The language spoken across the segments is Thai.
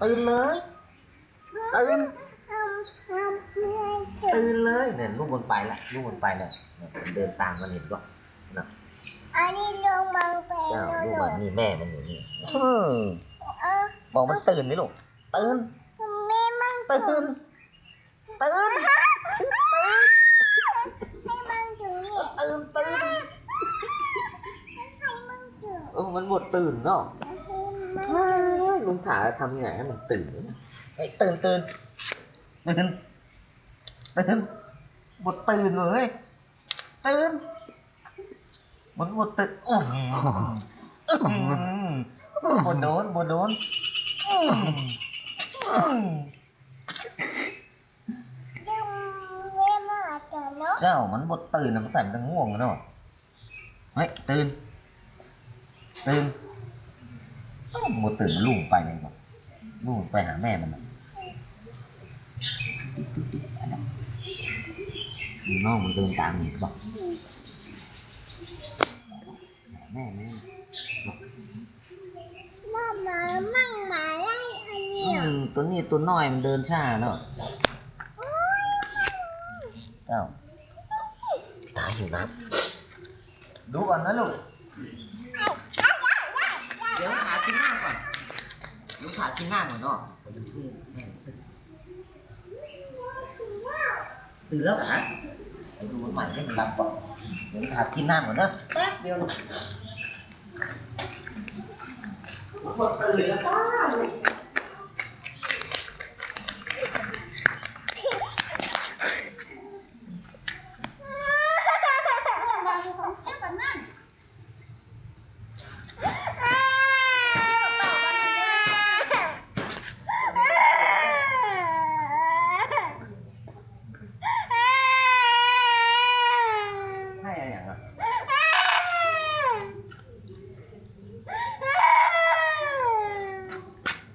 ตื่นเลยตื่นตื่นเลยเนี่ยลูกมันไปละลูกมันไปเนี่ยมันเดินตามมันเห็นป่ะนะอันนี้ลงมาไปเจ้า แล้ว ลูกมันนี่แม่มันอยู่นี่บอกมันตื่นนี่ลูกตื่นแม่มันตื่นตื่นให้มันถึงนี่ตื่นตื่นให้มันถึงมันหมดตื่นเนาะลุงถาทำไงให้มันตื่นไอ้ตื่นตื่นตื่นตื่นหมดตื่นเลยตื่นมันหมดตื่นบนโดนบนโดนเจ้ามันหมดตื่นมันใส่มันง่วงเนาะเฮ้ยตื่นตื่นหมดตื่นมันลุ่งไปเลยก่อนลุ่งไปหาแม่มันน้องมันเดินตามหนีบอกแม่แม่มั่งมาไล่อันนี้ตัวนี้ตัวน้อยมันเดินช้าเนาะเจ้าตายอยู่นะดูก่อนนะลูกเดี๋ยวขากินหน้าก่อนลูกขากินหน้าหน่อยเนาะตื่นแล้วเหรอไปดูมันใหม่ให้มันรับก่อนเดี๋ยวขากินหน้าก่อนนะแป๊บเดียวลูกตื่นแล้วป้า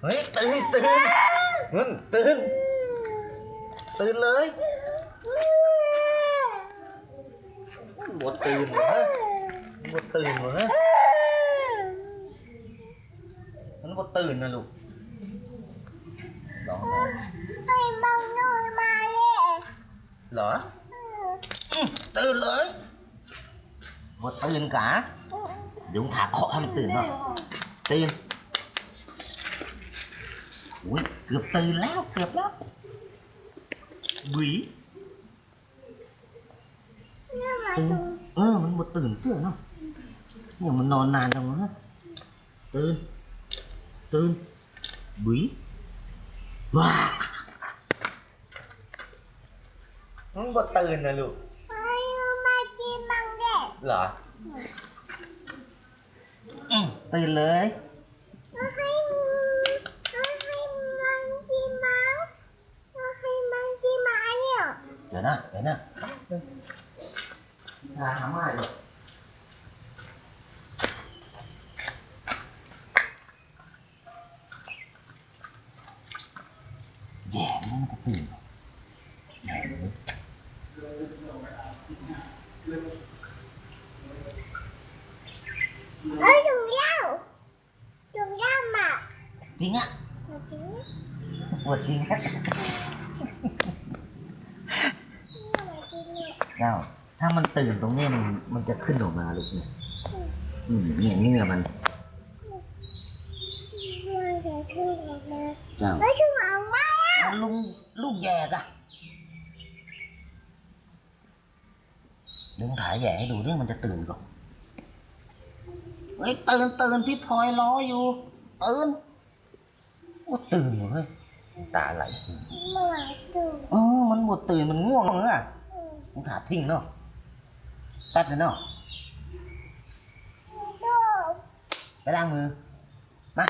เฮ้ยตื่นตื่นตื่นตื่นเลยหมดตื่นเหรอหมดตื่นเหรอมันหมดตื่นนะลูกร้องไอ้มังนูมาเลยเหรอตื่นเลยหมดตื่นกะเดี๋ยวถาเคาะให้มันตื่นเนาะตื่นอุ้ยเกือบตื่นแล้วเกือบแล้วบุ๋ยตื่นมันหมดตื่นเพื่อนเนาะเนี่ยมันนอนนานจังวะตื่นตื่นบุ๋ยว้ามันหมดตื่นนะลูกมาจีมังเด็กเหรอตื่นเลยเดี๋ยวนะทำอะไรลูกแย่มันก็ตื่นใหญ่เลยถุงเหล้ามาจริงอ่ะปวดจริงเจ้าถ้ามันตื่นตรงนี้มันจะขึ้นออกมาลูกเนี่ยเนี่ยเนื้อมันเจ้าแล้วชุบออกมาลูกแย่จ้ะดึงถ่ายแย่ให้ดูดิมันจะตื่นก่อนเฮ้ยตื่นพี่พลอยรออยู่ตื่นตื่นเฮ้ยตาไหลมันหมดตื่นมันง่วงเลยอ่ะมึงถาทิ้งเนาะแป๊บนึงเนาะไปล้างมือมา